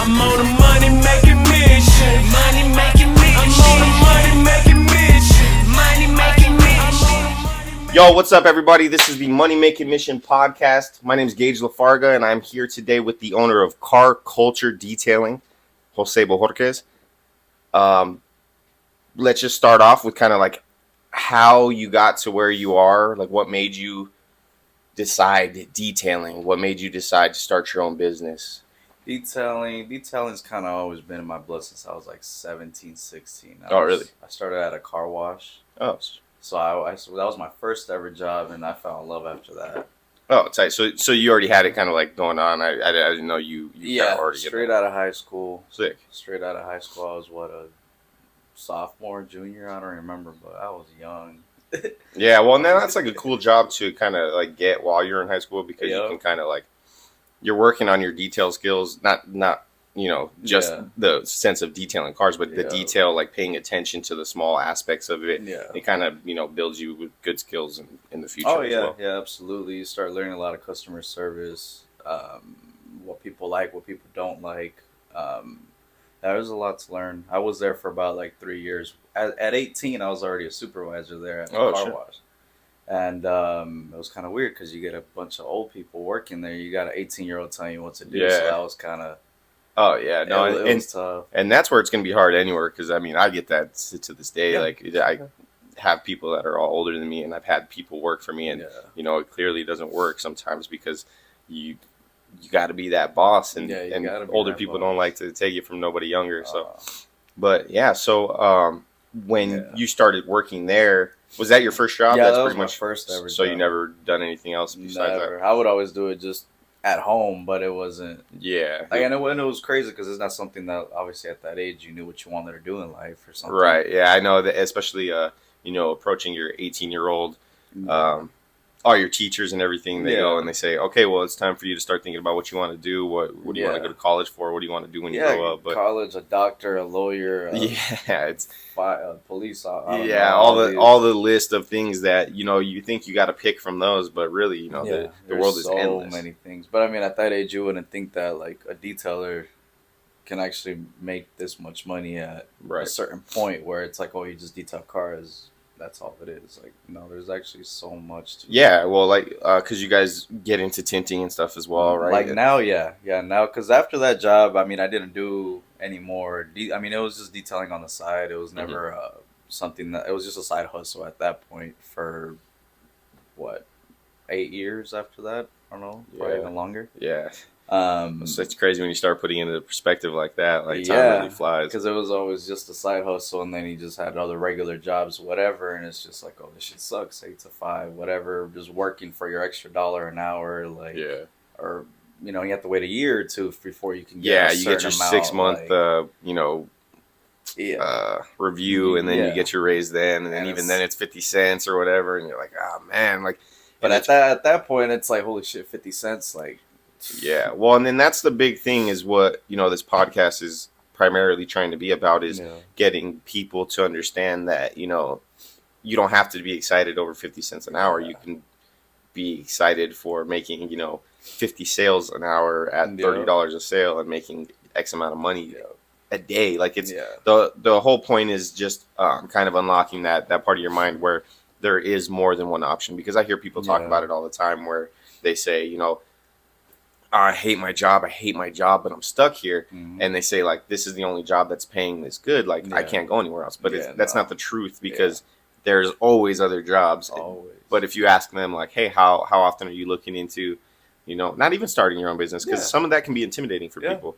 I'm on a money making mission. Money making mission. I'm on a money making mission. Money making mission. Yo, what's up, everybody? This is the Money Making Mission podcast. My name is Gage Lafarga, and I'm here today with the owner of Culture Detailing, Jose Bojorquez. Let's just start off with kind of like how you got to where you are. Like, what made you decide detailing? What made you decide to start your own business? Detailing's kind of always been in my blood since I was like 17, 16. Really? I started at a car wash. Oh, So that was my first ever job, and I fell in love after that. oh, tight. So you already had it kind of like going on. I didn't know you Yeah, already straight out of high school. Sick. Straight out of high school, I was a sophomore, junior. I don't remember, but I was young. Yeah, well, now that's like a cool job to kind of like get while you're in high school because you Yep. can kind of like you're working on your detail skills, not just Yeah. the sense of detailing cars, but the Yeah. detail, like paying attention to the small aspects of it. Yeah. It kind of builds you with good skills in the future. Oh as yeah, well. yeah, absolutely. You start learning a lot of customer service, what people like, what people don't like. There's a lot to learn. I was there for about like 3 years. At 18, I was already a supervisor there at the car wash. And it was kind of weird because you get a bunch of old people working there. You got an 18-year-old telling you what to do. Yeah. So that was kind of... Oh yeah, no, it was tough. and that's where it's going to be hard anywhere because I mean I get that to this day. Yeah. Like I have people that are all older than me, and I've had people work for me, and it clearly doesn't work sometimes because you got to be that boss, and older people don't like to take it from nobody younger. So, but yeah, so when you started working there, was that your first job? Yeah, That's that pretty was much my first ever So job. you never done anything else besides Never. I would always do it just at home, but it wasn't... that? Yeah. Like, and it was crazy because it's not something that obviously at that age you knew what you wanted to do in life or something. Right. Yeah, I know that, especially approaching your 18-year-old, all your teachers and everything, they go and they say, okay, well, it's time for you to start thinking about what you want to do. What do you want to go to college for? What do you want to do when you grow up? But college, a doctor, a lawyer, it's a police officer. all the list of things that you think you got to pick from those, but really, the world is endless. So many things. But I mean, at that age, you wouldn't think that like a detailer can actually make this much money at a certain point where it's like, oh, you just detail cars. That's all it is. Like, no, there's actually so much to it. Yeah, well, like, because you guys get into tinting and stuff as well, right? Like now, now, because after that job, I mean, I didn't do any more. I mean, it was just detailing on the side. It was never something that, it was just a side hustle at that point for, 8 years after that? I don't know, probably even longer. Yeah. So it's crazy when you start putting it into perspective like that. Like, time really flies. Because it was always just a side hustle, and then he just had other regular jobs, whatever, and it's just like, oh, this shit sucks, 8 to 5, whatever, just working for your extra $1 an hour, like, or, you have to wait a year or two before you can get a certain you get your amount, 6-month, review, and then you get your raise then, and then even then it's 50 cents or whatever, and you're like, oh, man, like. But at that point, it's like, holy shit, 50 cents, like. Yeah, well, and then that's the big thing is what, this podcast is primarily trying to be about is getting people to understand that, you don't have to be excited over 50 cents an hour. You can be excited for making, 50 sales an hour at $30 a sale and making X amount of money a day. Like, it's the whole point is just kind of unlocking that part of your mind where there is more than one option, because I hear people talk about it all the time where they say, I hate my job, but I'm stuck here. Mm-hmm. And they say, like, this is the only job that's paying this good. Like, I can't go anywhere else. But that's not the truth, because there's always other jobs. Always. But if you ask them, like, hey, how often are you looking into, not even starting your own business? Because some of that can be intimidating for people.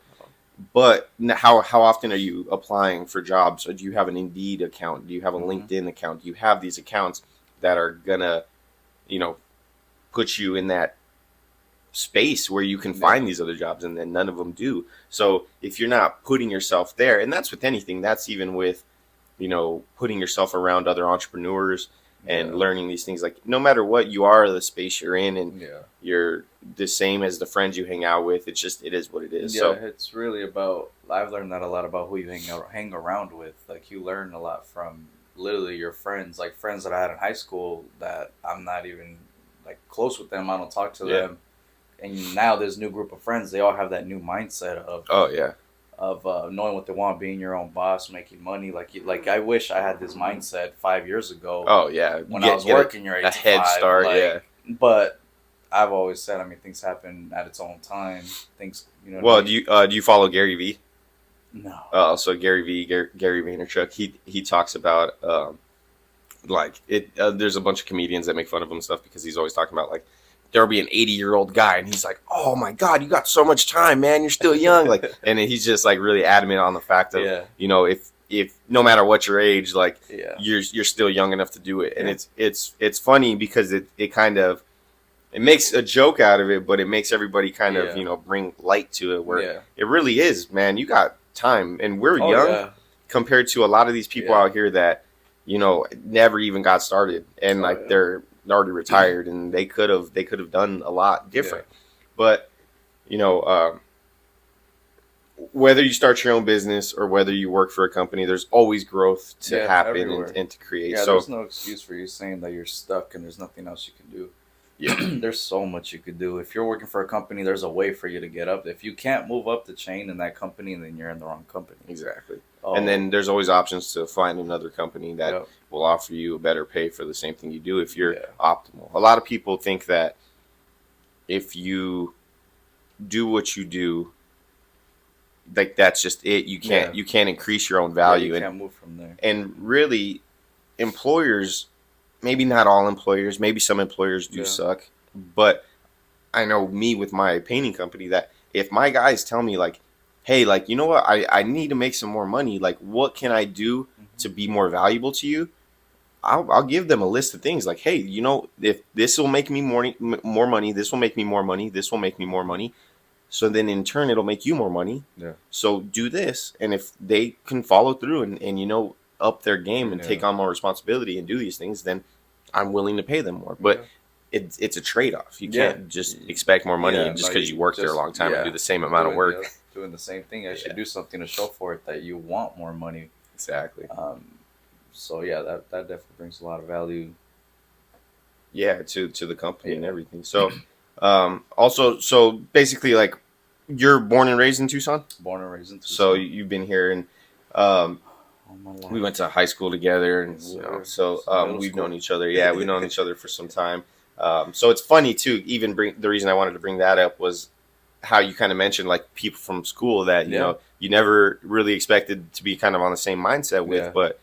But how often are you applying for jobs? Do you have an Indeed account? Do you have a LinkedIn account? Do you have these accounts that are going to, put you in that space where you can find these other jobs, and then none of them do. So if you're not putting yourself there, and that's with anything, that's even with, putting yourself around other entrepreneurs and learning these things, like no matter what you are, the space you're in, and you're the same as the friends you hang out with, it is what it is. Yeah, so it's really about, I've learned that a lot about who you hang around with. Like, you learn a lot from literally your friends, like friends that I had in high school that I'm not even like close with them. I don't talk to them. And now this new group of friends, they all have that new mindset of, knowing what they want, being your own boss, making money. Like I wish I had this mindset 5 years ago. Oh yeah, when I was working your 8 a to head 5, start. like, Yeah, but I've always said, I mean, things happen at its own time. Things, you know. well, What I mean? do you follow Gary V? No. So Gary Vaynerchuk, he talks about like it. There's a bunch of comedians that make fun of him and stuff because he's always talking about like there'll be an 80-year-old guy and he's like, oh my god, you got so much time, man, you're still young, like, and he's just like really adamant on the fact of you know, if no matter what your age, like you're still young enough to do it. And it's funny because it kind of it makes a joke out of it, but it makes everybody kind of, you know, bring light to it where it really is, man, you got time, and we're young compared to a lot of these people out here that, you know, never even got started, and like they're already retired, and they could have done a lot different. But you know, whether you start your own business or whether you work for a company, there's always growth to happen and to create. Yeah, so there's no excuse for you saying that you're stuck and there's nothing else you can do. There's so much you could do. If you're working for a company, there's a way for you to get up. If you can't move up the chain in that company, then you're in the wrong company. Exactly. And then there's always options to find another company that will offer you a better pay for the same thing you do if you're optimal. A lot of people think that if you do what you do, like that's just it. You can't increase your own value. You can't move from there. And really, employers, maybe not all employers, maybe some employers do suck, but I know me with my painting company that if my guys tell me like, hey, like, you know what, I need to make some more money, like what can I do to be more valuable to you? I'll give them a list of things like, hey, you know, if this will make me more money, this will make me more money, this will make me more money. So then in turn, it'll make you more money. Yeah. So do this. And if they can follow through and you know, up their game and take on more responsibility and do these things, then I'm willing to pay them more. But it's a trade-off. You can't just expect more money just because you worked there a long time and do the same amount of work. Doing the same thing. I should do something to show for it that you want more money. Exactly. So yeah, that definitely brings a lot of value. Yeah, to the company and everything. So also, so basically, like, you're born and raised in Tucson? Born and raised in Tucson. So you've been here, and we went to high school together, and you know, so we've known each other. Yeah, we've known each other for some time. So it's funny too. Even the reason I wanted to bring that up was how you kind of mentioned like people from school that you know you never really expected to be kind of on the same mindset with, but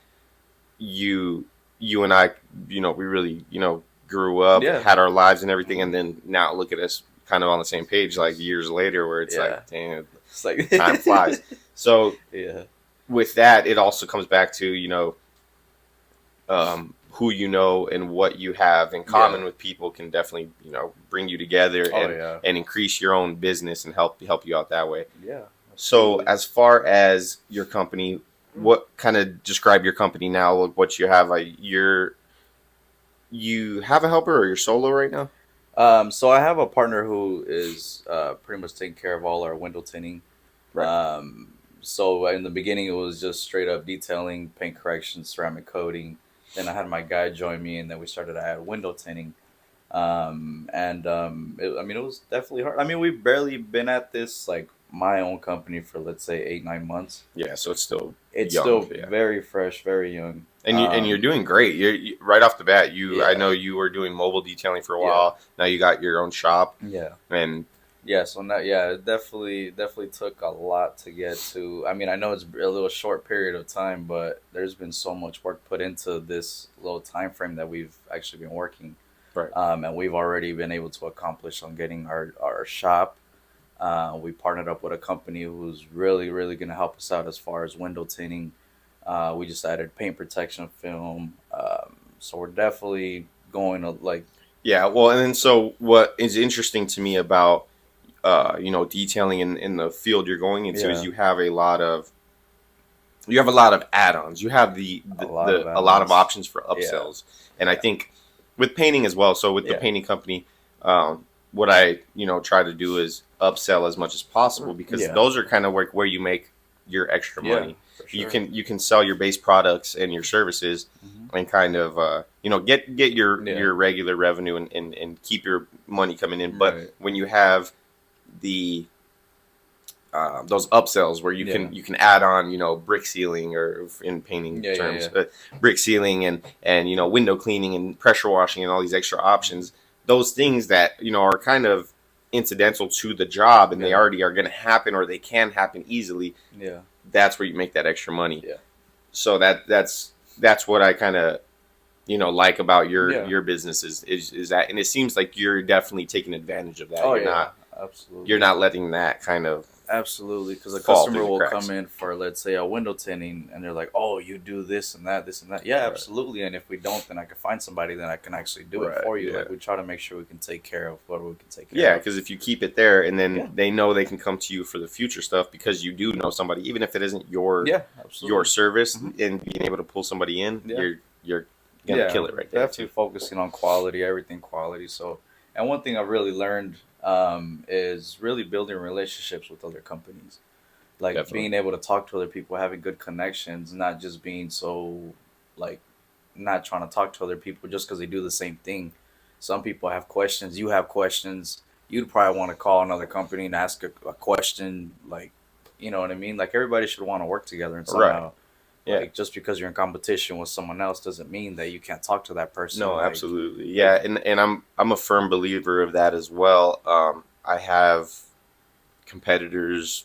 you and I, you know, we really, you know, grew up, had our lives and everything, and then now look at us kind of on the same page like years later where it's like, damn, it's like time flies. So with that, it also comes back to, you know, who you know and what you have in common with people can definitely, you know, bring you together and increase your own business and help you out that way. Yeah. So as far as your company, what kind of describe your company now? What you have? You have a helper or you're solo right now? So I have a partner who is pretty much taking care of all our window tinting. Right. So in the beginning, it was just straight up detailing, paint correction, ceramic coating. Then I had my guy join me, and then we started to add window tinting. I mean, it was definitely hard. I mean, we've barely been at this, like, my own company for, let's say, 8-9 months. Yeah, so it's still very fresh, very young. And you're doing great. You right off the bat. I know you were doing mobile detailing for a while. Now you got your own shop. Yeah. And so now, it definitely took a lot to get to. I mean, I know it's a little short period of time, but there's been so much work put into this little time frame that we've actually been working. Right. And we've already been able to accomplish on getting our shop. We partnered up with a company who's really, really going to help us out as far as window tinting. We just added paint protection film. So we're definitely going to like. Yeah. Well, and then so what is interesting to me about, you know, detailing in the field you're going into is you have a lot of add-ons. You have a lot of options for upsells. And I think with painting as well. So with the painting company, what I, you know, try to do is upsell as much as possible because those are kind of where you make your extra money. Sure. You can sell your base products and your services and kind of you know, get your regular revenue and keep your money coming in. But when you have the those upsells where you can add on, you know, brick sealing, or in painting terms, brick sealing and you know, window cleaning and pressure washing and all these extra options. Those things that, you know, are kind of incidental to the job, and they already are going to happen, or they can happen easily. Yeah, that's where you make that extra money. Yeah. So that's what I kind of, you know, like about your business is that, and it seems like you're definitely taking advantage of that. Oh, you're not absolutely. You're not letting that kind of Absolutely, because a fall customer through the will cracks. come in for, let's say, a window tinting, and they're like, "Oh, you do this and that, this and that." Yeah, Right. absolutely. And if we don't, then I can find somebody that I can actually do it for you. Yeah. Like, we try to make sure we can take care of what we can take care Yeah, of. because if you keep it there, and then Yeah. they know they can come to you for the future stuff because you do know somebody, even if it isn't your Absolutely. your service, Mhm. and being able to pull somebody in, Yeah. you're gonna kill it right there. Definitely focusing on quality, everything quality. So, and one thing I really learned is really building relationships with other companies. Like Definitely. being able to talk to other people, having good connections, not just being so, like, not trying to talk to other people just because they do the same thing. Some people have questions. You have questions. You'd probably want to call another company and ask a question. Like, you know what I mean? Like, everybody should want to work together and somehow. Yeah. Like, just because you're in competition with someone else doesn't mean that you can't talk to that person. No, like, absolutely. Yeah, and I'm a firm believer of that as well. I have competitors,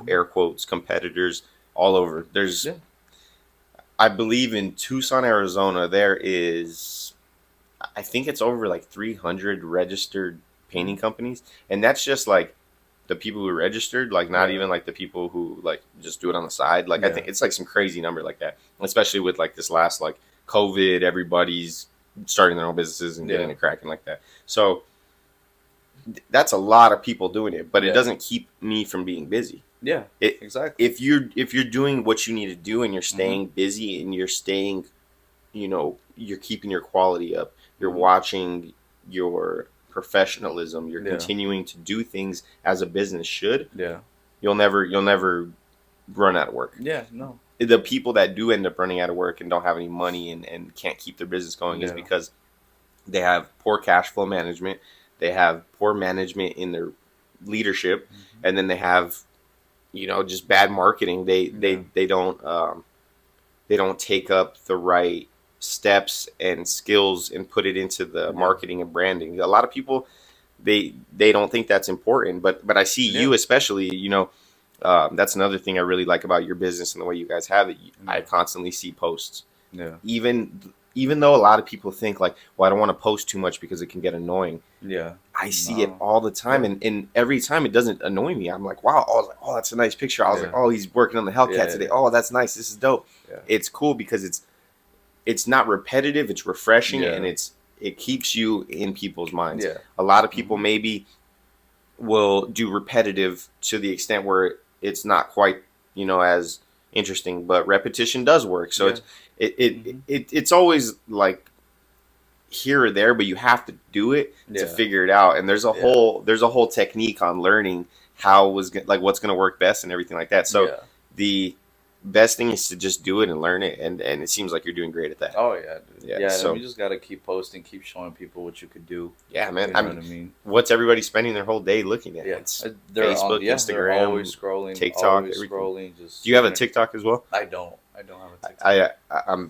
air quotes, competitors all over. There's, I believe in Tucson, Arizona, there is, I think it's over like 300 registered painting companies, and that's just like the people who registered, like not even like the people who like just do it on the side. Like I think it's like some crazy number like that, especially with like this last like COVID, everybody's starting their own businesses and getting it cracking like that. So that's a lot of people doing it, but it doesn't keep me from being busy. Yeah, exactly. If you're doing what you need to do, and you're staying busy, and you're staying, you know, you're keeping your quality up, you're watching your professionalism, you're continuing to do things as a business should. Yeah, you'll never run out of work. Yeah, no. The people that do end up running out of work and don't have any money and can't keep their business going is because they have poor cash flow management, they have poor management in their leadership, and then they have, you know, just bad marketing. They don't take up the right steps and skills and put it into the marketing and branding. A lot of people, they don't think that's important, but I see you especially, you know, that's another thing I really like about your business and the way you guys have it. I constantly see posts. Yeah. Even though a lot of people think like, well, I don't want to post too much because it can get annoying. Yeah. I see it all the time, and every time it doesn't annoy me. I'm like, wow, oh, that's a nice picture. I was like, oh, he's working on the Hellcat today. Oh, that's nice. This is dope. Yeah. It's cool because it's not repetitive. It's refreshing, and it keeps you in people's minds. Yeah. A lot of people maybe will do repetitive to the extent where it's not quite, you know, as interesting, but repetition does work. So it's always like here or there, but you have to do it to figure it out. And there's a whole technique on learning what's going to work best and everything like that. So the best thing is to just do it and learn it, and it seems like you're doing great at that. Oh yeah, dude. Yeah. So we just gotta keep posting, keep showing people what you could do. Yeah, man. You know what I mean? What's everybody spending their whole day looking at? It's Facebook, Instagram, they're always scrolling, TikTok, always everything. Scrolling. Just do you have a TikTok as well? I don't have a TikTok.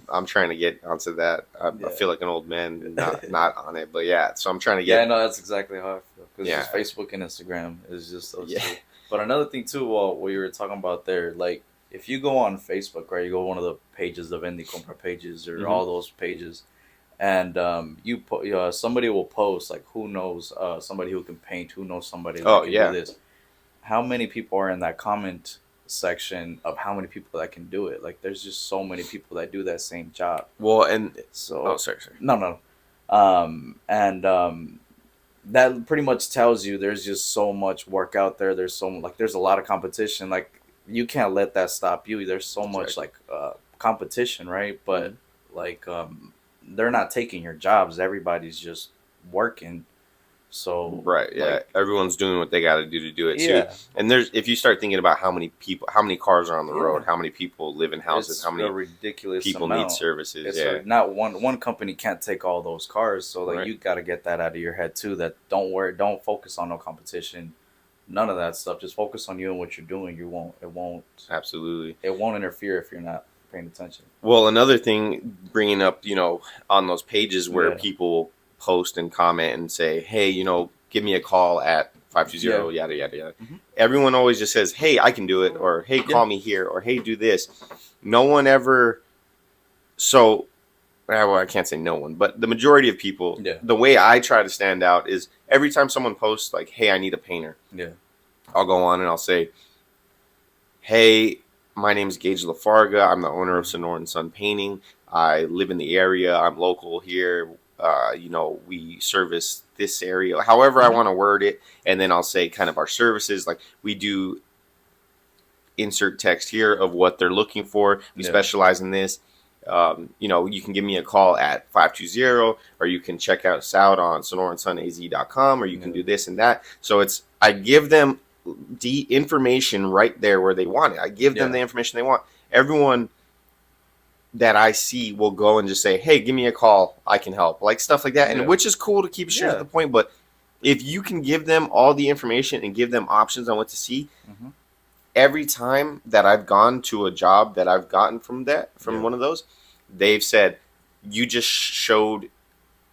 I'm trying to get onto that. I feel like an old man not on it, but yeah. So I'm trying to get. Yeah, no, that's exactly how I feel. Because just Facebook and Instagram is just those two. But another thing too, what you were talking about there, like if you go on Facebook, right, you go one of the pages, the Vende Compra pages, or all those pages, and somebody will post like, who knows somebody who can paint, who knows somebody that can do this. How many people are in that comment section of how many people that can do it? Like, there's just so many people that do that same job. Well, and so sorry. No. That pretty much tells you there's just so much work out there. There's there's a lot of competition. Like, you can't let that stop you. There's so much competition, right? But they're not taking your jobs. Everybody's just working. So right, yeah, everyone's doing what they got to do it. Yeah, and if you start thinking about how many cars are on the road, how many people live in houses, how many ridiculous people need services. Not one company can't take all those cars. So you got to get that out of your head too. That don't focus on no competition. None of that stuff. Just focus on you and what you're doing. Absolutely. It won't interfere if you're not paying attention. Well, another thing, bringing up, on those pages where Yeah. people post and comment and say, hey, give me a call at 520, Yeah. yada, yada, yada. Mm-hmm. Everyone always just says, hey, I can do it, or hey, call me here, or hey, do this. No one ever. So, well, I can't say no one, but the majority of people, the way I try to stand out is every time someone posts like, hey, I need a painter. Yeah. I'll go on and I'll say, hey, my name is Gage Lafarga. I'm the owner of Sonora & Son Painting. I live in the area. I'm local here. We service this area. However I want to word it. And then I'll say kind of our services. Like we do insert text here of what they're looking for. We specialize in this. You can give me a call at 520, or you can check us out on sonoraandsunaz.com, or you can do this and that. So I give them the information right there where they want it. I give them the information they want. Everyone that I see will go and just say, hey, give me a call. I can help. Like stuff like that. And which is cool to keep it straight to the point. But if you can give them all the information and give them options on what to see, every time that I've gone to a job that I've gotten from one of those, they've said, you just showed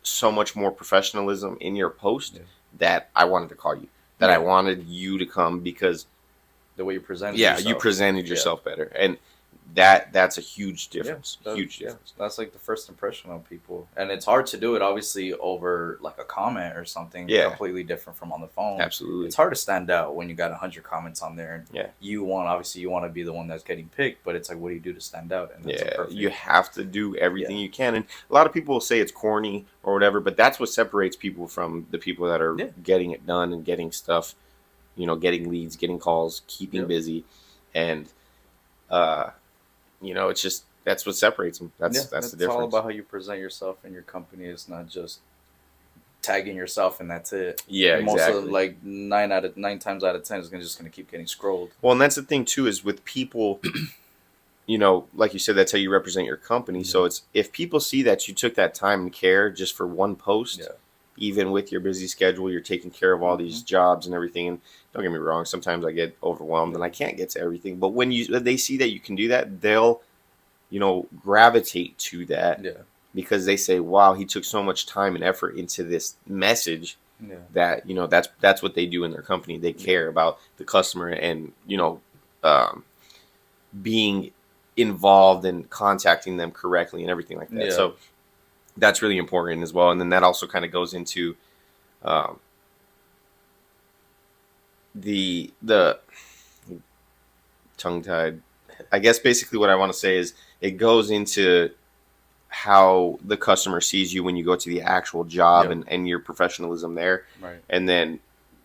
so much more professionalism in your post that I wanted to call you. That I wanted you to come because the way you presented yourself. you presented yourself better. And that's a huge difference. Huge difference. That's like the first impression on people. And it's hard to do it obviously over like a comment or something completely different from on the phone. Absolutely. It's hard to stand out when you got 100 comments on there and you want to be the one that's getting picked, but it's like, what do you do to stand out? And that's you have to do everything you can. And a lot of people will say it's corny or whatever, but that's what separates people from the people that are getting it done and getting stuff, getting leads, getting calls, keeping busy. And it's just that's what separates them. That's the difference. It's all about how you present yourself in your company. It's not just tagging yourself and that's it. Yeah, most exactly. Of, like 9 times out of 10 is just going to keep getting scrolled. Well, and that's the thing too is with people, like you said, that's how you represent your company. So it's if people see that you took that time and care just for one post, even with your busy schedule, you're taking care of all these jobs and everything. And don't get me wrong, sometimes I get overwhelmed and I can't get to everything. But when they see that you can do that, they'll, gravitate to that because they say, wow, he took so much time and effort into this message that, that's what they do in their company. They care about the customer and, being involved and contacting them correctly and everything like that. So that's really important as well. And then that also kind of goes into the tongue-tied. I guess basically what I want to say is it goes into how the customer sees you when you go to the actual job and your professionalism there. Right. And then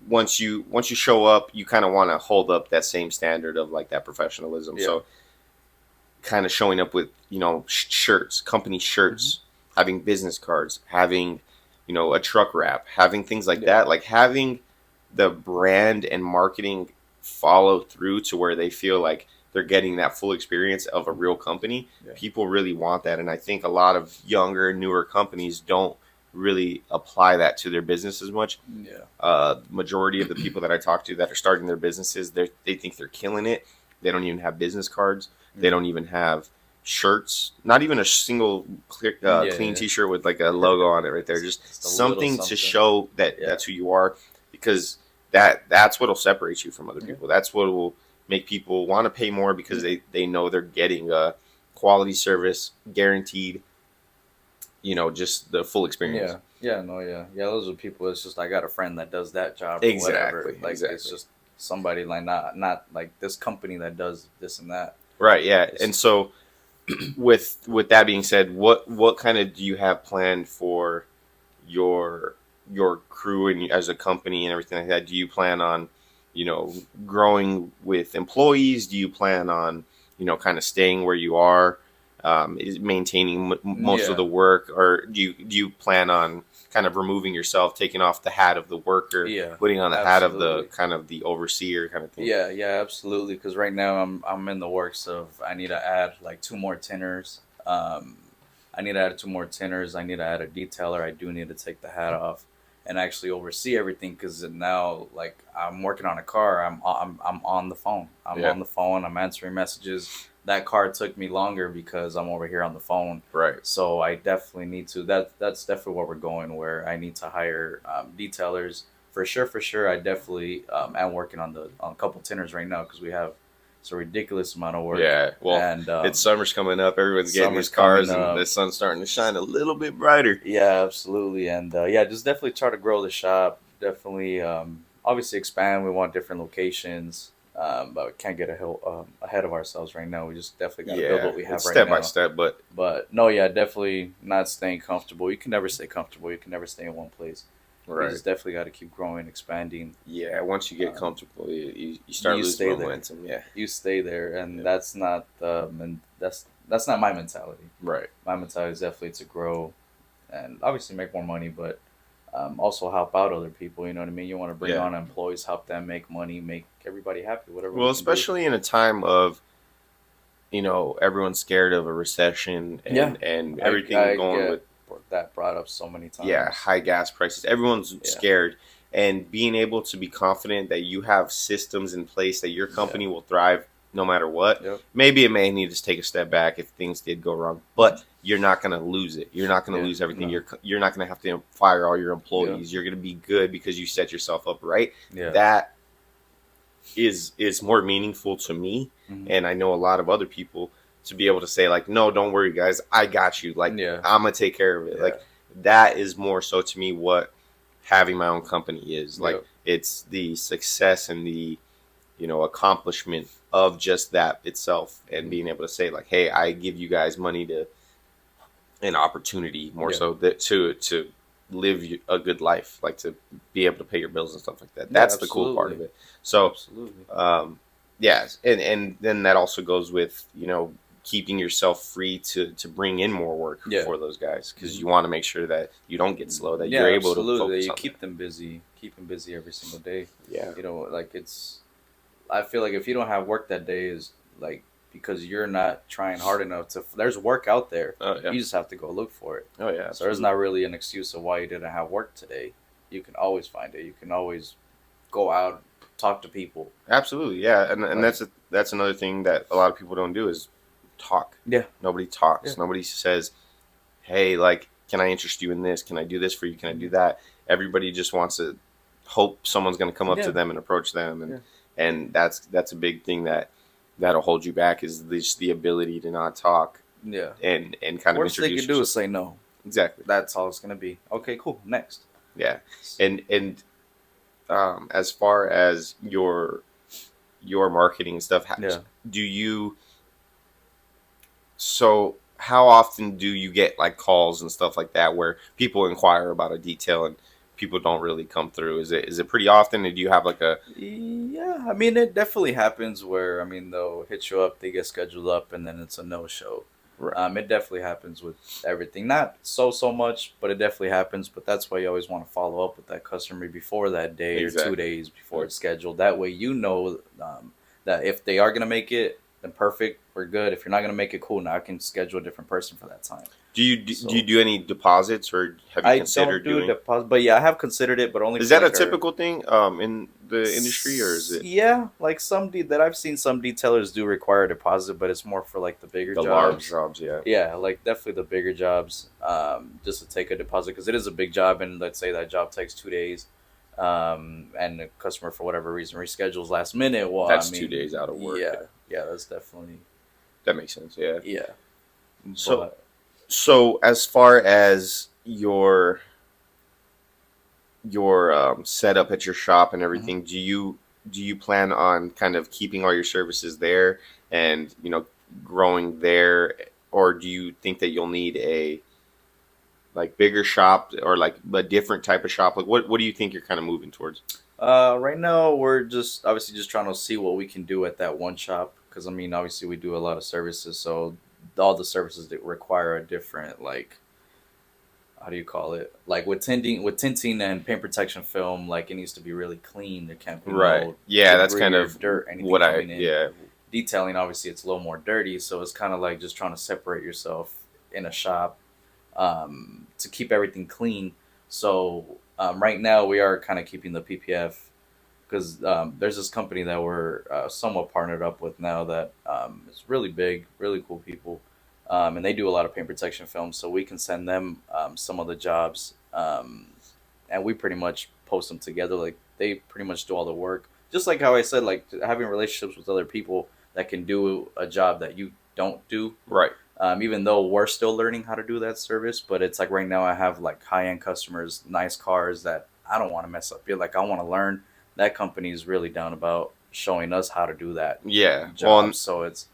once you show up, you kind of want to hold up that same standard of like that professionalism. So kind of showing up with, shirts, company shirts, having business cards, having, a truck wrap, having things like that, like having the brand and marketing follow through to where they feel like they're getting that full experience of a real company. People really want that. And I think a lot of younger, newer companies don't really apply that to their business as much. Majority of the people that I talk to that are starting their businesses, they think they're killing it. They don't even have business cards. They don't even have shirts, not even a single clean t-shirt with like a logo on it right there. Just something to show that that's who you are, because that's what will separate you from other people. That's what will make people want to pay more because they know they're getting a quality service guaranteed, just the full experience. Those are people. It's just I got a friend that does that job. Exactly. Like it's just somebody like not like this company that does this and that. Right. Yeah. And so with that being said, what kind of do you have planned for your crew and as a company and everything like that? Do you plan on, growing with employees? Do you plan on, kind of staying where you are, is maintaining most of the work, or do you plan on kind of removing yourself, taking off the hat of the worker, putting on the hat of the kind of the overseer kind of thing? Yeah, absolutely. Because right now I'm in the works of I need to add like 2 more tinners. I need to add 2 more tinners. I need to add a detailer. I do need to take the hat off. and actually oversee everything. Because now, like, I'm working on a car, I'm on the phone. I'm on the phone. I'm answering messages. That car took me longer because I'm over here on the phone. Right. So I definitely need to. That's definitely where we're going. Where I need to hire detailers for sure. For sure, I definitely am working on a couple tinners right now because we have it's a ridiculous amount of work. Yeah, well, and it's summer's coming up. Everyone's getting summer's these cars, coming and up. the sun's starting to shine a little bit brighter. Yeah, absolutely. And yeah, just definitely try to grow the shop. Definitely, obviously expand. We want different locations, but we can't get ahead of ourselves right now. We just definitely got to build what we have it's right step now. by step, But no, yeah, definitely not staying comfortable. You can never stay comfortable. You can never stay in one place. right. You just definitely got to keep growing, expanding. Yeah, once you get comfortable, you start you losing stay there. momentum. Yeah, You stay there, and that's not that's not my mentality. right. My mentality is definitely to grow, and obviously make more money, but also help out other people. You know what I mean? You want to bring Yeah. on employees, help them make money, make everybody happy. Whatever. Well, we can do. especially in a time of, everyone's scared of a recession and everything I going get with that brought up so many times. high gas prices. Everyone's scared, and being able to be confident that you have systems in place that your company will thrive no matter what. Yep. Maybe it may need to take a step back if things did go wrong, but you're not going to lose it. You're not going to lose everything. No. You're not going to have to fire all your employees. You're going to be good because you set yourself up right. Yeah. That is more meaningful to me, and I know a lot of other people, to be able to say, like, no, don't worry, guys, I got you. Like, I'm gonna take care of it. Like, that is more so to me what having my own company is. Like, it's the success and the accomplishment of just that itself, and being able to say, like, hey, I give you guys money to an opportunity more so that to live a good life, like to be able to pay your bills and stuff like that. That's the cool part of it. So and then that also goes with keeping yourself free to bring in more work for those guys, because you want to make sure that you don't get slow, that you're able to focus you on keep them busy, every single day. Yeah. Like I feel like if you don't have work that day, is like because you're not trying hard enough there's work out there. You just have to go look for it. So there's not really an excuse of why you didn't have work today. You can always find it. You can always go out, talk to people. Absolutely. Yeah. And that's another thing that a lot of people don't do is talk. Yeah. Nobody talks. Nobody says, hey, like, can I interest you in this? Can I do this for you? Can I do that? Everybody just wants to hope someone's going to come up to them and approach them. And that's a big thing that'll hold you back, is just the ability to not talk. Yeah. And kind of worst they can do is say no. Exactly. That's all it's going to be. Okay, cool. Next. Yeah. And as far as your marketing and stuff, do you, so how often do you get like calls and stuff like that where people inquire about a detail and people don't really come through? Is it pretty often? And do you have like a... Yeah, I mean, it definitely happens where, I mean, they'll hit you up, they get scheduled up, and then it's a no-show. Right. It definitely happens with everything. Not so much, but it definitely happens. But that's why you always want to follow up with that customer before that day or 2 days before it's scheduled. That way you know that if they are going to make it, then perfect, we're good. If you're not going to make it, cool, now I can schedule a different person for that time. Do you do any deposits, or have you considered doing deposits? But yeah, I have considered it, but only. Is that a typical thing in the industry, or is it? Yeah, like that I've seen some detailers do require a deposit, but it's more for like the bigger jobs. Large jobs, yeah. Yeah, like definitely the bigger jobs, just to take a deposit, because it is a big job, and let's say that job takes 2 days, and the customer for whatever reason reschedules last minute. Well, that's 2 days out of work. Yeah, that's definitely. That makes sense. Yeah. Yeah. So as far as your setup at your shop and everything, do you plan on kind of keeping all your services there and growing there, or do you think that you'll need a like bigger shop or like a different type of shop? Like what do you think you're kind of moving towards? Right now we're just obviously just trying to see what we can do at that one shop, because I mean obviously we do a lot of services, so all the services that require a different, like, how do you call it? Like with tinting and paint protection film, like it needs to be really clean. There can't be no that's kind of dirt, anything what Detailing, obviously, it's a little more dirty, so it's kind of like just trying to separate yourself in a shop to keep everything clean. So Right now, we are kind of keeping the PPF because there's this company that we're somewhat partnered up with now that is really big, really cool people, and they do a lot of paint protection films. So we can send them some of the jobs, and we pretty much post them together. Like they pretty much do all the work. Just like how I said, like having relationships with other people that can do a job that you don't do. Right. Even though we're still learning how to do that service, but it's like right now I have like high end customers, nice cars that I don't want to mess up. Feel like I want to learn. That company is really down about showing us how to do that. Yeah. Job. Well, So it's,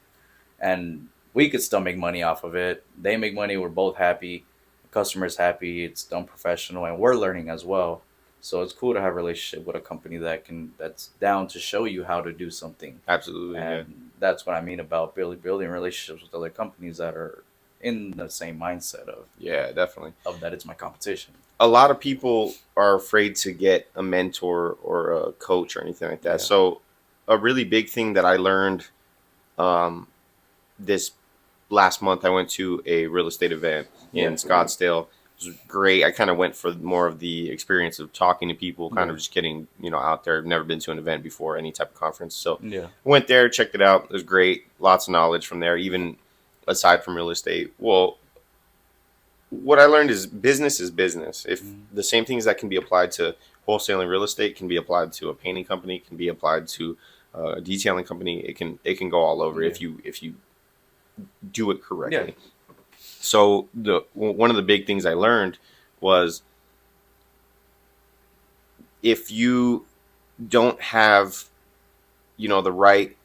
and we could still make money off of it. They make money. We're both happy. The customer's happy. It's done professional, and we're learning as well. So it's cool to have a relationship with a company that's down to show you how to do something. absolutely. Yeah. And that's what I mean about building relationships with other companies that are in the same mindset Yeah, definitely. of that it's my competition. A lot of people are afraid to get a mentor or a coach or anything like that. Yeah. So a really big thing that I learned this last month, I went to a real estate event in Scottsdale. It was great. I kind of went for more of the experience of talking to people, kind of just getting, out there. I've never been to an event before, any type of conference. So Yeah. went there, checked it out. It was great. Lots of knowledge from there, even aside from real estate. Well, what I learned is business. If the same things that can be applied to wholesaling real estate can be applied to a painting company, can be applied to a detailing company, it can go all over if you do it correctly. Yeah. So one of the big things I learned was if you don't have the right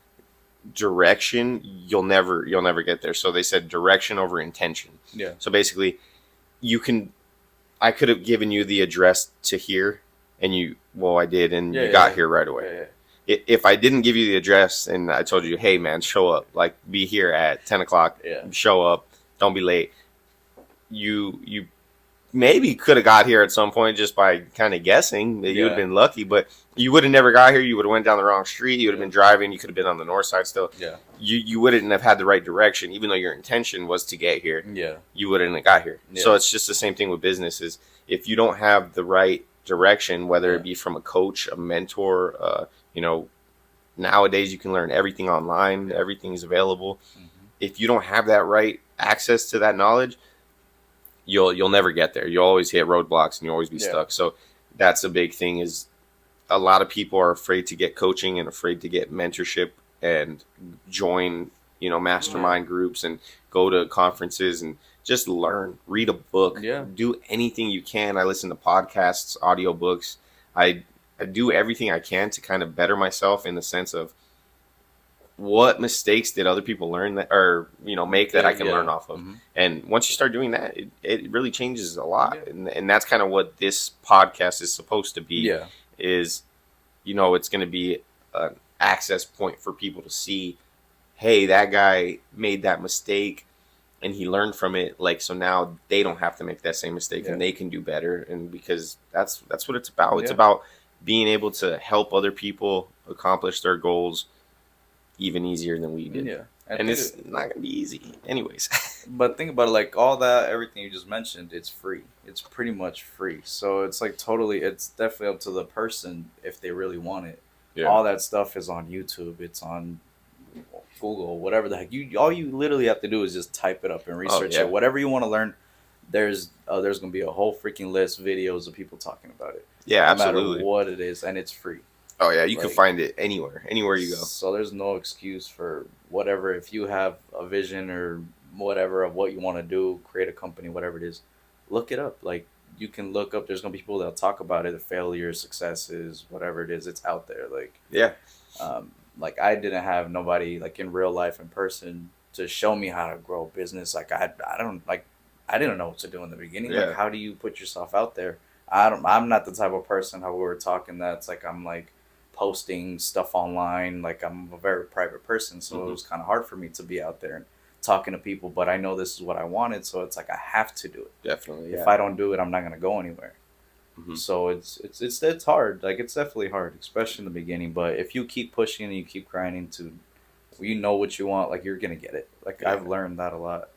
direction, you'll never get there. So they said direction over intention. Yeah. So basically, I could have given you the address to here, and I did, and you got here right away. Yeah. If I didn't give you the address and I told you, hey man, show up, like be here at 10 o'clock, show up, don't be late. You maybe could have got here at some point just by kind of guessing that you would have been lucky, but you would have never got here. You would have went down the wrong street. You would have been driving. You could have been on the north side still. Yeah. You wouldn't have had the right direction, even though your intention was to get here. Yeah. You wouldn't have got here. Yeah. So it's just the same thing with business. Is if you don't have the right direction, whether it be from a coach, a mentor, nowadays you can learn everything online. Yeah. Everything's available. Mm-hmm. If you don't have that right access to that knowledge, you'll never get there. You'll always hit roadblocks and you'll always be stuck. So that's a big thing. Is a lot of people are afraid to get coaching and afraid to get mentorship and join mastermind groups and go to conferences and just learn, read a book, do anything you can. I listen to podcasts, audiobooks. I do everything I can to kind of better myself in the sense of what mistakes did other people learn that or make that I can learn off of. Mm-hmm. And once you start doing that, it really changes a lot. And that's kind of what this podcast is supposed to be. Is it's going to be an access point for people to see, hey, that guy made that mistake and he learned from it, like, so now they don't have to make that same mistake and they can do better. And because that's what it's about. It's about being able to help other people accomplish their goals even easier than we did. And it's not gonna be easy anyways. But think about it, like all that, everything you just mentioned, it's free. It's pretty much free. So it's like it's definitely up to the person if they really want it. All that stuff is on YouTube. It's on Google, whatever the heck. All you literally have to do is just type it up and research it. Whatever you want to learn, there's gonna be a whole freaking list of videos of people talking about it. Yeah, no absolutely. matter what it is, and it's free. Oh yeah, you can find it anywhere you go. So there's no excuse for whatever. If you have a vision or whatever of what you want to do, create a company, whatever it is, look it up. Like you can look up. There's gonna be people that'll talk about it, the failures, successes, whatever it is. It's out there. Like like I didn't have nobody like in real life in person to show me how to grow a business. Like I didn't know what to do in the beginning. Like how do you put yourself out there? I'm not the type of person how we were talking that's like I'm like posting stuff online. Like I'm a very private person, so it was kind of hard for me to be out there and talking to people, but I know this is what I wanted, so it's like I have to do it. Definitely. If I don't do it, I'm not going to go anywhere. So it's hard. Like it's definitely hard, especially in the beginning, but if you keep pushing and you keep grinding to what you want, like you're going to get it. Like I've learned that a lot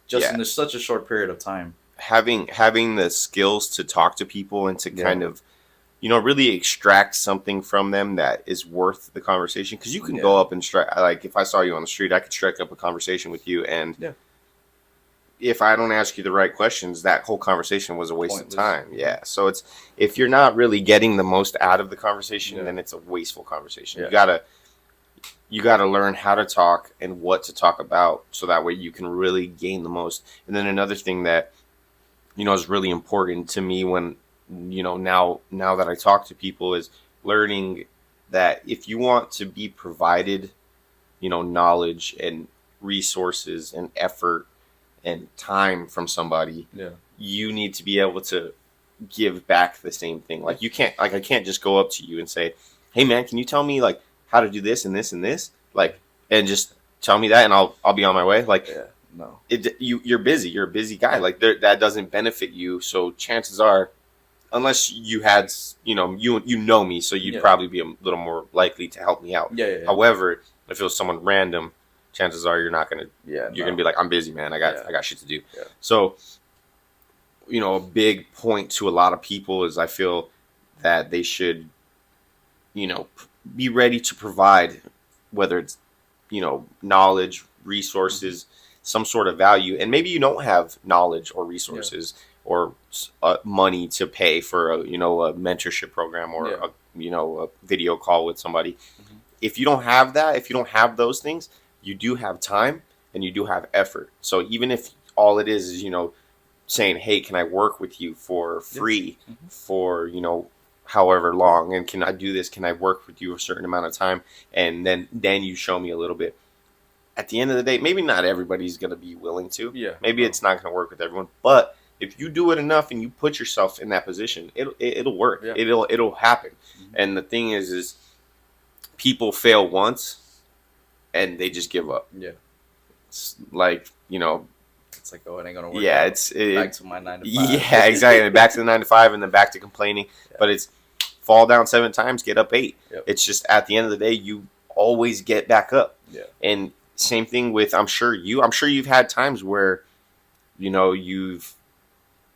just in such a short period of time. having the skills to talk to people and to kind of, really extract something from them that is worth the conversation. Because you can go up and like if I saw you on the street, I could strike up a conversation with you, and if I don't ask you the right questions, that whole conversation was a waste of time. Yeah. So it's, if you're not really getting the most out of the conversation, then it's a wasteful conversation. You gotta learn how to talk and what to talk about, so that way you can really gain the most. And then another thing that, is really important to me when, now that I talk to people, is learning that if you want to be provided, knowledge and resources and effort and time from somebody, you need to be able to give back the same thing. Like I can't just go up to you and say, "Hey man, can you tell me like how to do this and this and this?" Like, and just tell me that and I'll be on my way. Like, no, you're busy. You're a busy guy. Like that doesn't benefit you. So chances are, unless you had, you know me, so you'd probably be a little more likely to help me out. However, if it was someone random, chances are you're not gonna. You're gonna be like, "I'm busy, man. I got shit to do." So, a big point to a lot of people is I feel that they should, be ready to provide, whether it's, knowledge, resources, some sort of value. And maybe you don't have knowledge or resources or money to pay for a mentorship program or a video call with somebody. If you don't have that, if you don't have those things, you do have time and you do have effort. So even if all it is, saying, "Hey, can I work with you for free for, however long, and can I do this? Can I work with you a certain amount of time?" And then you show me a little bit. At the end of the day, maybe not everybody's going to be willing to. Maybe it's not going to work with everyone. But if you do it enough and you put yourself in that position, it'll work. It'll happen. And the thing is people fail once and they just give up. It's like, it's like, oh, it ain't gonna work. It's back to my 9 to 5. Yeah, exactly. Back to the 9 to 5 and then back to complaining. But it's fall down 7 times, get up 8. It's just at the end of the day, you always get back up. And same thing with, I'm sure you've had times where, you've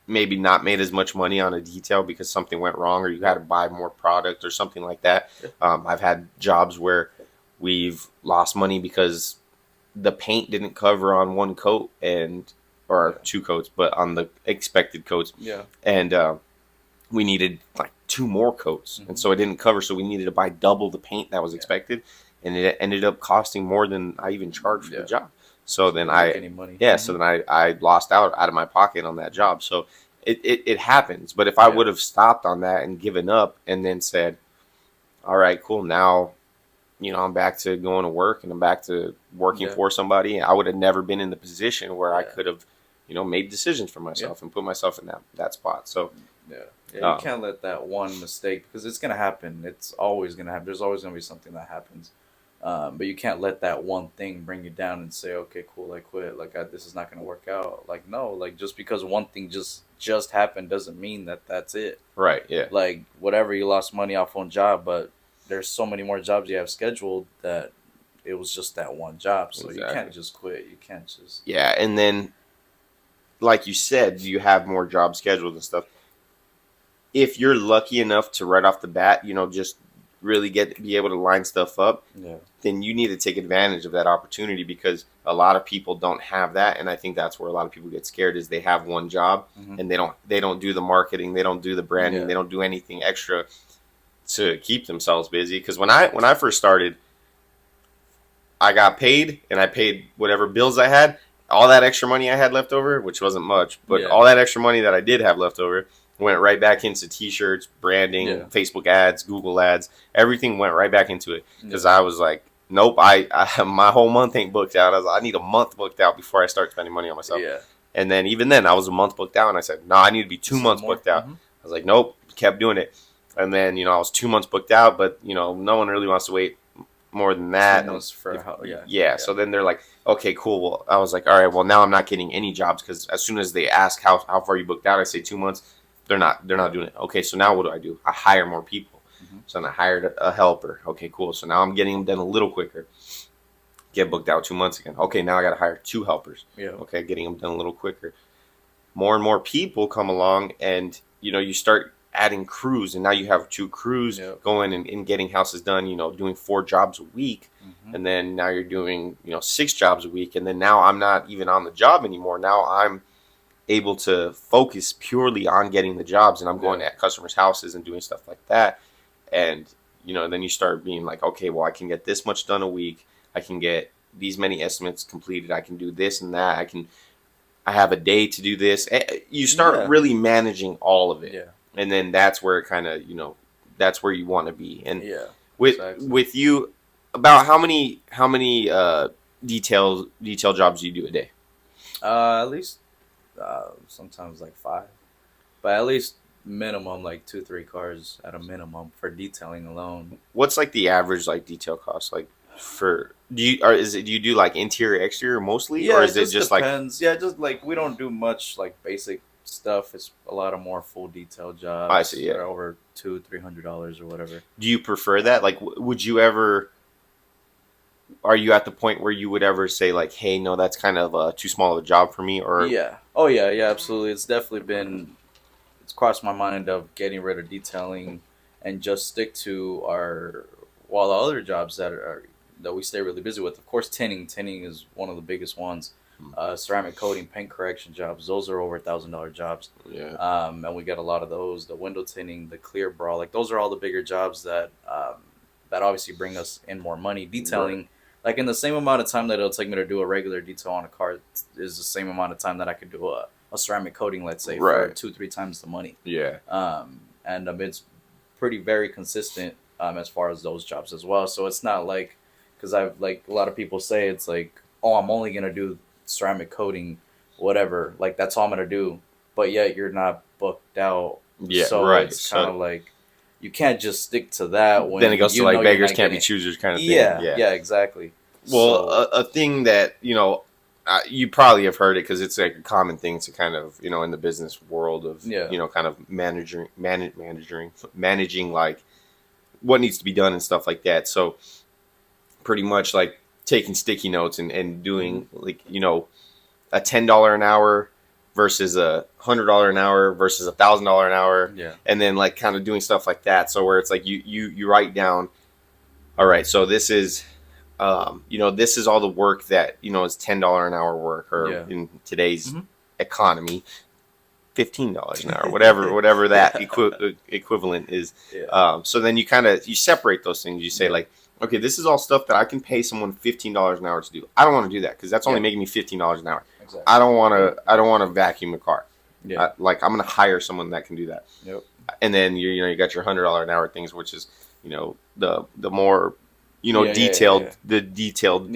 maybe not made as much money on a detail because something went wrong, or you had to buy more product or something like that. I've had jobs where we've lost money because the paint didn't cover on one coat or 2 coats, but on the expected coats. And we needed like 2 more coats. And so it didn't cover. So we needed to buy double the paint that was expected. And it ended up costing more than I even charged for the job. So then so then I lost out of my pocket on that job. So it happens. But if I would have stopped on that and given up and then said, "All right, cool. Now, I'm back to going to work and I'm back to working for somebody," I would have never been in the position where I could have, made decisions for myself and put myself in that spot. So you can't let that one mistake, because it's gonna happen. It's always gonna happen. There's always gonna be something that happens. But you can't let that one thing bring you down and say, "Okay, cool, I quit. Like this is not gonna work out." Like, no, like just because one thing just happened doesn't mean that that's it. Right. Yeah. Like whatever, you lost money off one job, but there's so many more jobs you have scheduled that it was just that one job. So you can't just quit. You can't just. Yeah. And then, like you said, you have more jobs scheduled and stuff. If you're lucky enough to right off the bat, just really be able to line stuff up, then you need to take advantage of that opportunity, because a lot of people don't have that. And I think that's where a lot of people get scared, is they have one job and they don't do the marketing, they don't do the branding, they don't do anything extra to keep themselves busy. Because when I first started, I got paid and I paid whatever bills I had. All that extra money I had left over, which wasn't much, but all that extra money that I did have left over went right back into t-shirts, branding, Facebook ads, Google ads. Everything went right back into it, because I was like, nope, I my whole month ain't booked out. I was like, I need a month booked out before I start spending money on myself. And then even then I was a month booked out, and I said, no, I need to be 2 months booked out. I was like, nope, kept doing it. And then, I was 2 months booked out, but, no one really wants to wait more than that. So then they're like, okay, cool. Well, I was like, all right, well, now I'm not getting any jobs, because as soon as they ask how far you booked out, I say 2 months. They're not doing it. Okay, so now what do? I hire more people. So then I hired a helper. Okay, cool. So now I'm getting them done a little quicker. Get booked out 2 months again. Okay, now I got to hire 2 helpers. Okay, getting them done a little quicker. more and more people come along, and you start adding crews, and now you have 2 crews Yep. going and getting houses done, doing 4 jobs a week. Mm-hmm. And then now you're doing 6 jobs a week, and then now I'm not even on the job anymore. Now I'm able to focus purely on getting the jobs, and I'm going at customers' houses and doing stuff like that. And then you start being like, okay, well, I can get this much done a week, I can get these many estimates completed, I can do this and that, I have a day to do this. You start really managing all of it. Yeah. And then that's where it kind of, that's where you want to be. And with you, about how many detail jobs do you do a day? At least sometimes like 5, but at least minimum like 2-3 cars at a minimum for detailing alone. What's like the average like detail cost like for do you do like interior exterior mostly, or is it just depends. Like just like we don't do much like basic stuff. It's a lot of more full detail jobs. I see. Yeah, that are over $200-$300 or whatever. Do you prefer that? Like, would you ever? Are you at the point where you would ever say like, hey, no, that's kind of too small of a job for me? Or yeah, absolutely. It's definitely been. It's crossed my mind of getting rid of detailing and just stick to the other jobs that we stay really busy with. Of course, tinning is one of the biggest ones. Ceramic coating, paint correction jobs, those are over $1,000 jobs. Yeah. And we get a lot of those. The window tinting, the clear bra, like those are all the bigger jobs that obviously bring us in more money. Detailing, like in the same amount of time that it'll take me to do a regular detail on a car, is the same amount of time that I could do a ceramic coating, let's say, for 2-3 times the money. Yeah. And it's very consistent as far as those jobs as well. So it's not like, because I've like a lot of people say it's like, oh, I'm only gonna do ceramic coating, whatever. Like that's all I'm gonna do, but yet you're not booked out. Yeah, so right. It's kind of like you can't just stick to that. When then it goes to like beggars can't be choosers kind of thing. Yeah, exactly. Well, a thing that you probably have heard it because it's like a common thing to kind of in the business world of kind of managing like what needs to be done and stuff like that. So pretty much like taking sticky notes and doing like a $10 an hour versus $100 an hour versus $1,000 an hour, and then like kind of doing stuff like that. So where it's like you write down, all right, so this is this is all the work that is $10 an hour work, or in today's economy, $15 an hour, whatever that equivalent is. So then you separate those things. You say like, okay, this is all stuff that I can pay someone $15 an hour to do. I don't want to do that because that's only making me $15 an hour. Exactly. I don't want to vacuum a car. I'm going to hire someone that can do that. Yep. And then you got your $100 an hour things, which is the more detailed details.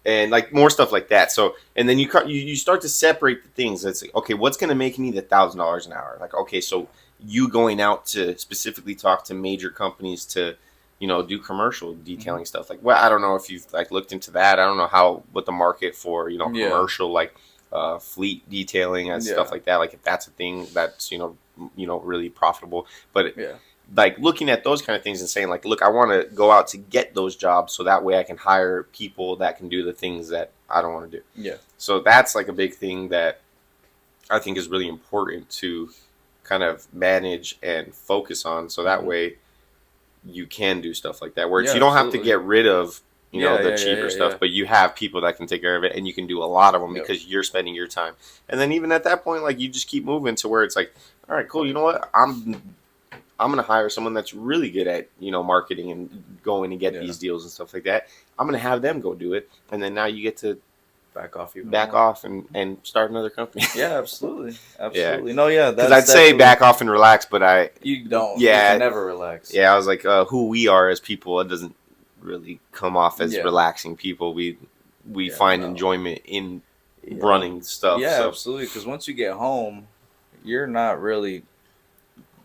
And like more stuff like that. So, and then you start to separate the things. It's like, okay, what's going to make me the $1,000 an hour? Like, okay, so you going out to specifically talk to major companies to, do commercial detailing stuff. Like, well, I don't know if you've like looked into that. I don't know what the market for, commercial, like, fleet detailing and stuff like that. Like if that's a thing that's, really profitable, but like looking at those kind of things and saying like, look, I want to go out to get those jobs so that way I can hire people that can do the things that I don't want to do. Yeah. So that's like a big thing that I think is really important to kind of manage and focus on. So that way you can do stuff like that where you don't have to get rid of, the cheaper stuff, but you have people that can take care of it and you can do a lot of them because you're spending your time. And then even at that point, like you just keep moving to where it's like, all right, cool. You know what? I'm going to hire someone that's really good at, marketing and going and get these deals and stuff like that. I'm going to have them go do it. And then now you get to back off and start another company. Yeah, absolutely. Yeah. No, because I'd say back off and relax, but you don't. Yeah, you can never relax. Yeah, I was like, who we are as people, it doesn't really come off as relaxing people. We find enjoyment in running stuff. Yeah, absolutely. Because once you get home, you're not really.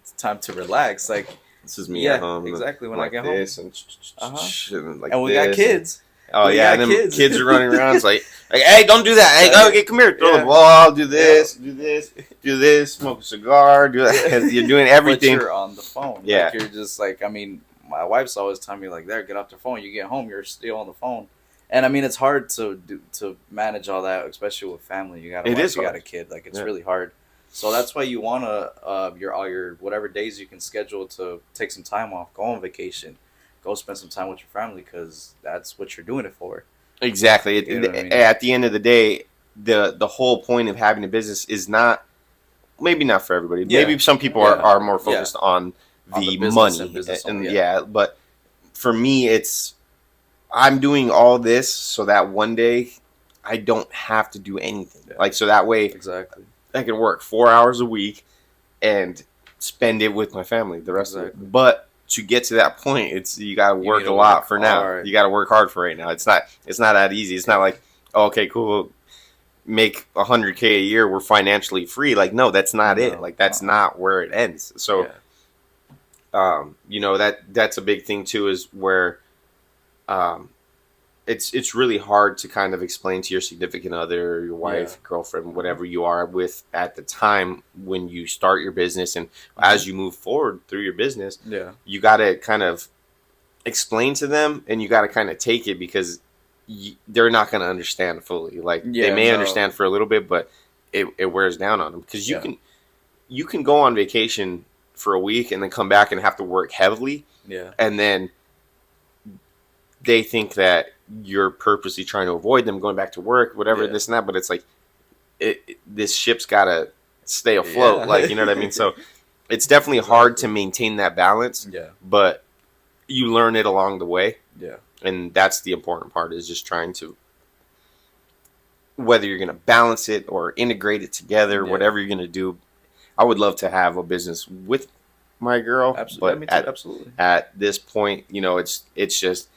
It's time to relax. Like this is me at home. Exactly. When like I get home, and like and we got kids. Oh yeah, and then kids are running around. It's like, hey, don't do that. Hey, okay, come here. Throw the ball. Do this. Do this. Smoke a cigar. Do that. You're doing everything. But you're on the phone. Yeah. Like, you're just like, I mean, my wife's always telling me like, "There, get off the phone. You get home, you're still on the phone." And I mean, it's hard to manage all that, especially with family. You got a It wife, is you got hard. a kid. Like, it's Yeah. really hard. So that's why you wanna your all your whatever days you can schedule to take some time off, go on vacation, go spend some time with your family, because that's what you're doing it for. Exactly. You know what I mean? At the end of the day, the whole point of having a business is not, maybe not for everybody. Yeah. Maybe some people Yeah. are more focused on On the the business money and business and only, yeah. But for me, it's, I'm doing all this so that one day I don't have to do anything. Yeah. Like, so that way Exactly. I can work 4 hours a week and spend it with my family the rest of Exactly. it. But to get to that point, it's, you got to You work need a to lot work for now. hard. You got to work hard for right now. It's not that easy. It's not like, oh, okay, cool, make $100K a year, we're financially free. Like, no, that's not it. No. Like, that's not where it ends. So you know, that's a big thing too, is where it's really hard to kind of explain to your significant other, your wife, girlfriend, whatever you are with at the time when you start your business, and as you move forward through your business, you got to kind of explain to them, and you got to kind of take it, because they're not going to understand fully. Like, they may understand for a little bit, but it wears down on them, because you can go on vacation for a week and then come back and have to work heavily, and then they think that you're purposely trying to avoid them going back to work, whatever, this and that. But it's like, this ship's got to stay afloat. Like, you know what I mean? So it's definitely hard to maintain that balance, but you learn it along the way. And that's the important part, is just trying to, whether you're going to balance it or integrate it together, whatever you're going to do. I would love to have a business with my girl, Absolutely. but Absolutely. At this point, you know, it's just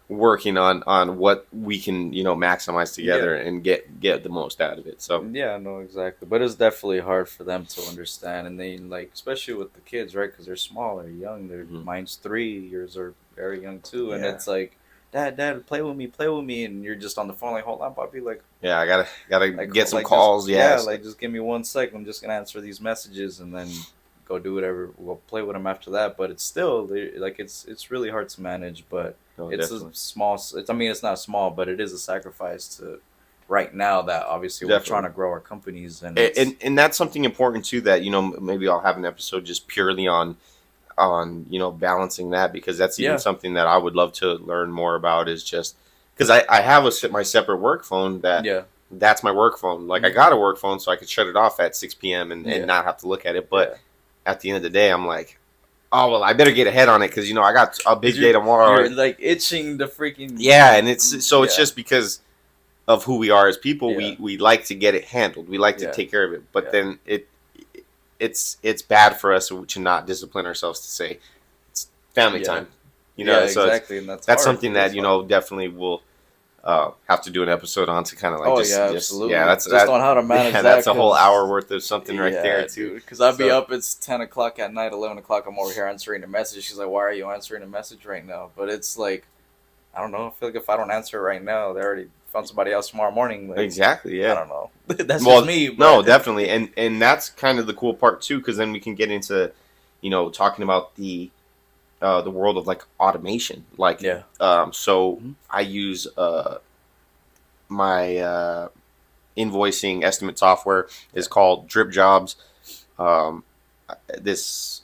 working on what we can, you know, maximize together and get the most out of it. So no, exactly. But it's definitely hard for them to understand, and they, like, especially with the kids, right? Because they're small, they're young. Mine's 3 years, are very young too, and it's like, Dad, play with me, and you're just on the phone like, hold on, Bobby, like, I gotta like, get some like, calls. just, like, just give me 1 second. I'm just gonna answer these messages, and then go do whatever. We'll play with them after that. But it's still, like, it's really hard to manage. But it's definitely. a small. I mean, it's not small, but it is a sacrifice to right now that obviously we're trying to grow our companies, and that's something important too. That, you know, maybe I'll have an episode just purely on you know, balancing that, because that's even something that I would love to learn more about, is just because I have my separate work phone that's my work phone. Like, I got a work phone so I could shut it off at 6 p.m. and not have to look at it. But at the end of the day, I'm like, oh, well, I better get ahead on it, because, you know, I got a big day tomorrow. You're like itching the freaking and it's just because of who we are as people. We like to get it handled. We like to take care of it. But then it's bad for us to not discipline ourselves to say it's family time. You know, so exactly, and that's something that, you know, definitely will have to do an episode on, to kind of like absolutely. That's on how to manage that. That's a whole hour worth of something right there too. Because I'd be up, it's 10 o'clock at night, 11 o'clock, I'm over here answering a message. She's like, why are you answering a message right now? But it's like, I don't know. I feel like if I don't answer it right now, they already found somebody else tomorrow morning. Like, exactly. Yeah. I don't know. That's just me. But. No, definitely. And that's kind of the cool part too, because then we can get into, you know, talking about the world of like automation. Like, so I use my invoicing estimate software is called Drip Jobs. This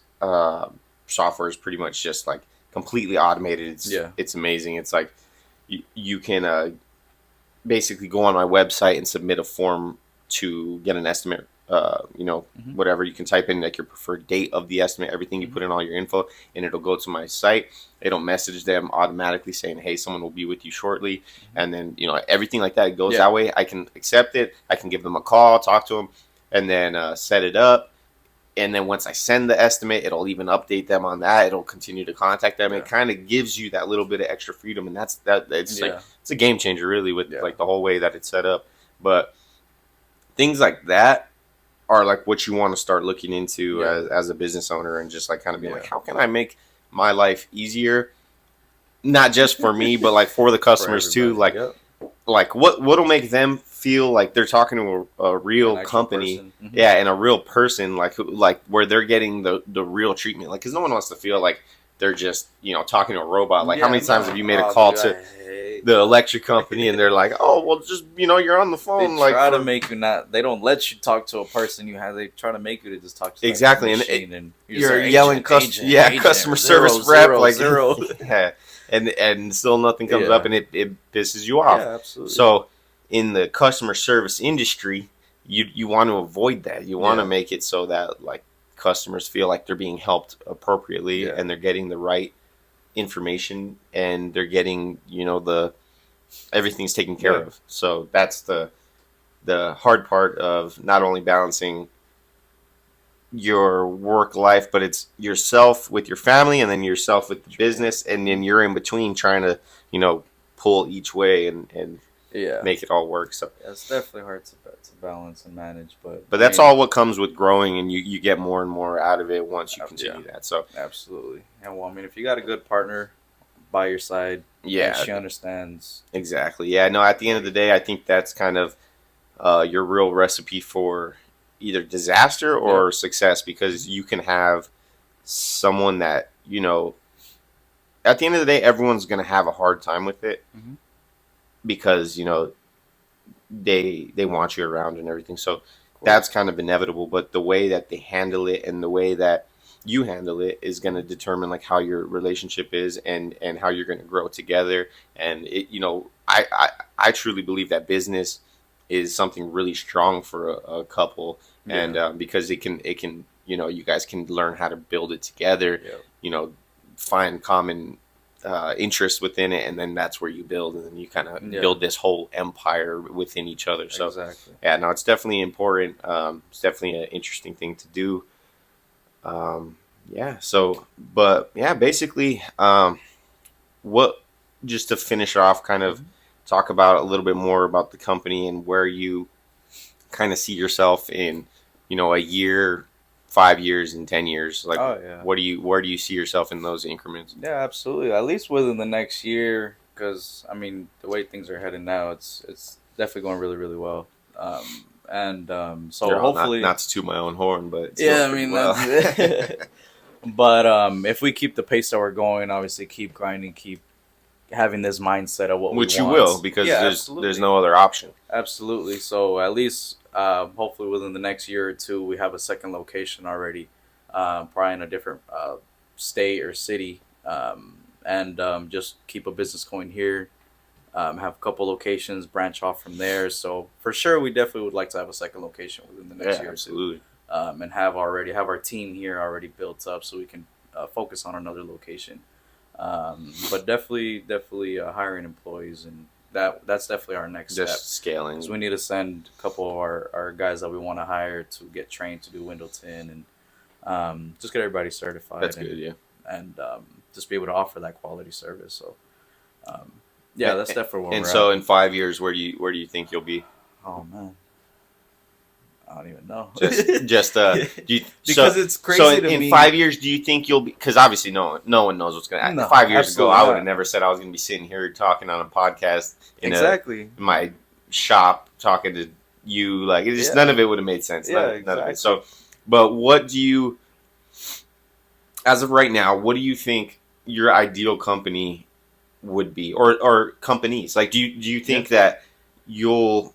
software is pretty much just like completely automated. It's amazing. It's like you can basically go on my website and submit a form to get an estimate. You know, whatever, you can type in like your preferred date of the estimate, everything, you put in all your info, and it'll go to my site. It'll message them automatically saying, hey, someone will be with you shortly. And then, you know, everything like that goes that way. I can accept it. I can give them a call, talk to them, and then set it up. And then once I send the estimate, it'll even update them on that. It'll continue to contact them. It kind of gives you that little bit of extra freedom, and it's like, it's a game changer really with like the whole way that it's set up. But things like that are like what you want to start looking into as a business owner, and just like kind of being like, how can I make my life easier, not just for me, but like for the customers too. Like, like what'll make them feel like they're talking to a real company, and a real person, like where they're getting the real treatment. Like, because no one wants to feel like they're just, you know, talking to a robot. Like, how many times have you made a call to? the electric company, and they're like, oh, well, just, you're on the They phone. try to make you not. They don't let you talk to a person you have. They try to make you to just talk to Exactly, the machine, and you're just yelling, agent, customer zero, service rep, zero, like, zero. yeah, and still nothing comes Yeah. up, and it pisses you off. Yeah, absolutely. So, in the customer service industry, you want to avoid that. You want to Yeah. make it so that, like, customers feel like they're being helped appropriately, Yeah. and they're getting the right information, and they're getting, everything's taken care Yeah. of. So that's the hard part of not only balancing your work life, but it's yourself with your family, and then yourself with the business, and then you're in between trying to pull each way and Yeah. make it all work. So Yeah, it's definitely hard to balance and manage, but that's all what comes with growing, and you get more and more out of it once you continue that. So absolutely. And well, I mean, if you got a good partner by your side, yeah, and she understands. exactly. Yeah, no, at the end of the day, I think that's kind of your real recipe for either disaster or success, because you can have someone that, at the end of the day, everyone's going to have a hard time with it, Mhm. because, they want you around and everything. So that's kind of inevitable, but the way that they handle it and the way that you handle it is going to determine, like, how your relationship is, and how you're going to grow together. And it, I truly believe that business is something really strong for a couple, and because it can you guys can learn how to build it together, find common interest within it, and then that's where you build, and then you kind of build this whole empire within each other. So Exactly. yeah, no, it's definitely important. It's definitely an interesting thing to do. Basically, what, just to finish off, kind of talk about a little bit more about the company and where you kind of see yourself in, a year, 5 years, and 10 years. Like, where do you see yourself in those increments? Yeah, absolutely. At least within the next year, because I mean, the way things are headed now, it's definitely going really, really well. So hopefully, not to toot my own horn, but it's yeah, I going mean, well. that's but if we keep the pace that we're going, obviously keep grinding, keep having this mindset of what Which we you want. will, because there's no other option. Absolutely. So at least, hopefully within the next year or two, we have a second location already, probably in a different state or city, and just keep a business going here. Have a couple locations, branch off from there. So for sure, we definitely would like to have a second location within the next year absolutely. or two. And have our team here already built up, so we can focus on another location. But definitely hiring employees, and that's definitely our next step. Just scaling. Because we need to send a couple of our guys that we want to hire to get trained to do window tin, and just get everybody certified. That's good, yeah. And just be able to offer that quality service. So, that's definitely where we're at. And so, in 5 years, where do you think you'll be? Oh man, I don't even know. Just because it's crazy. So to in me. 5 years, do you think you'll be? Because obviously, no one knows what's going to happen. No, 5 years ago, absolutely I would have not. never said I was going to be sitting here talking on a podcast in my shop, talking to you. Like, it just none of it would have made sense. None of it. So, but what do you, as of right now, what do you think your ideal company would be, or companies? Like, do you think that you'll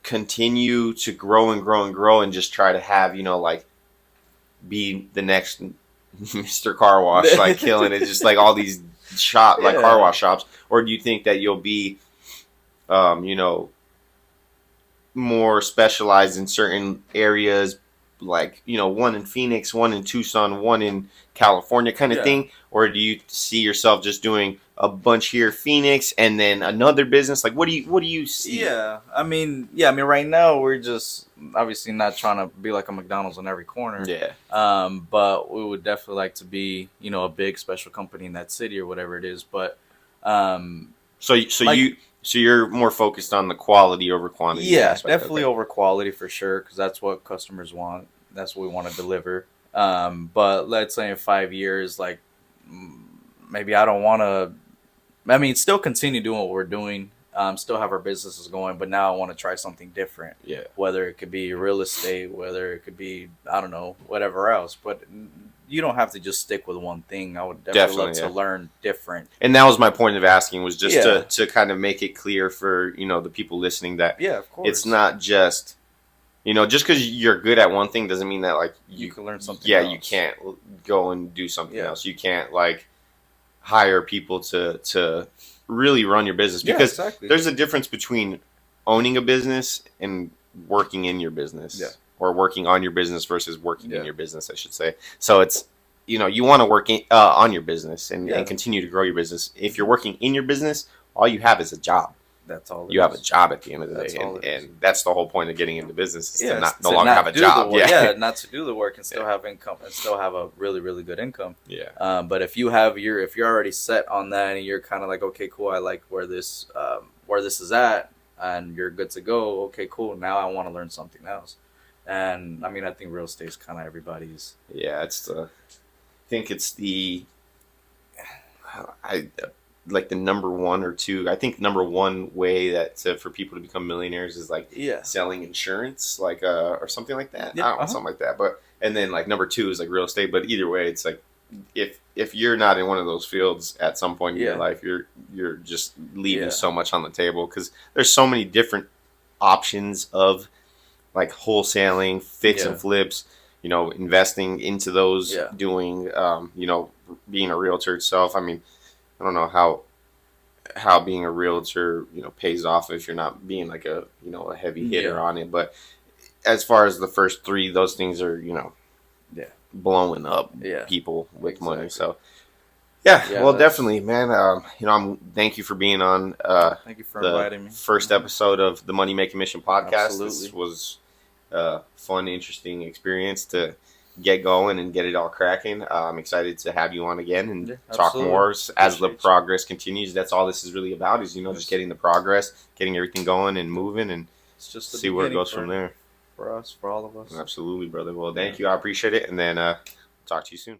continue to grow and grow and grow, and just try to have, like, be the next Mr. Car Wash, like, killing it, just like all these car wash shops? Or do you think that you'll be more specialized in certain areas, like, one in Phoenix, one in Tucson, one in California, kind of thing? Or do you see yourself just doing a bunch here, Phoenix, and then another business? Like, what do you see? I mean, right now we're just obviously not trying to be like a McDonald's on every corner. But we would definitely like to be, a big special company in that city or whatever it is. But so you're more focused on the quality over quantity. Yeah, definitely over quality for sure, because that's what customers want. That's what we want to deliver. But let's say in 5 years, like, maybe I don't want to. I mean, still continue doing what we're doing. Still have our businesses going, but now I want to try something different. Yeah. Whether it could be real estate, whether it could be, I don't know, whatever else. But you don't have to just stick with one thing. I would definitely love to Definitely, learn different. And that was my point of asking, was just Yeah. to kind of make it clear for, you know, the people listening that Yeah, of course. it's not just, you know, just because you're good at one thing doesn't mean that like You can learn something Yeah, else. you can't go and do something Yeah. else. You can't like hire people to really run your business, Yeah, because exactly. there's a difference between owning a business and working in your business. Yeah. Or working on your business versus working in Yeah. your business, I should say. So it's, you know, you want to work on your business and continue to grow your business. If you're working in your business, all you have is a job. That's all. You have a job at the end of the That's day, all it is. and that's the whole point of getting into business, is to it's no longer have a do job. the work. Yeah, Not to do the work and still have income and still have a really, really good income. yeah. But if you're already set on that and you're kind of like, okay, cool, I like where this is at, and you're good to go. Okay, cool. Now I want to learn something else. And I mean, I think real estate is kind of everybody's. Yeah, I think it's I like the number one or two. I think number one way that for people to become millionaires is like selling insurance, like or something like that. Yeah, I don't know, something like that. But and then like number two is like real estate. But either way, it's like if you're not in one of those fields at some point in your life, you're just leaving so much on the table, because there's so many different options of like wholesaling, fix and flips, you know, investing into those, doing, you know, being a realtor itself. I mean, I don't know how being a realtor, you know, pays off if you're not being like a, you know, a heavy hitter on it. But as far as the first three, those things are, you know, blowing up people with money. So well, definitely, man. You know, thank you for being on. Thank you for inviting me. First episode of the Money Making Mission podcast. Absolutely. This was a fun, interesting experience to get going and get it all cracking. I'm excited to have you on again and talk more as the progress continues. That's all this is really about, is, you know, just getting the progress, getting everything going and moving, and it's just see where it goes from there. For us, for all of us. Absolutely, brother. Well, thank you. I appreciate it. And then talk to you soon.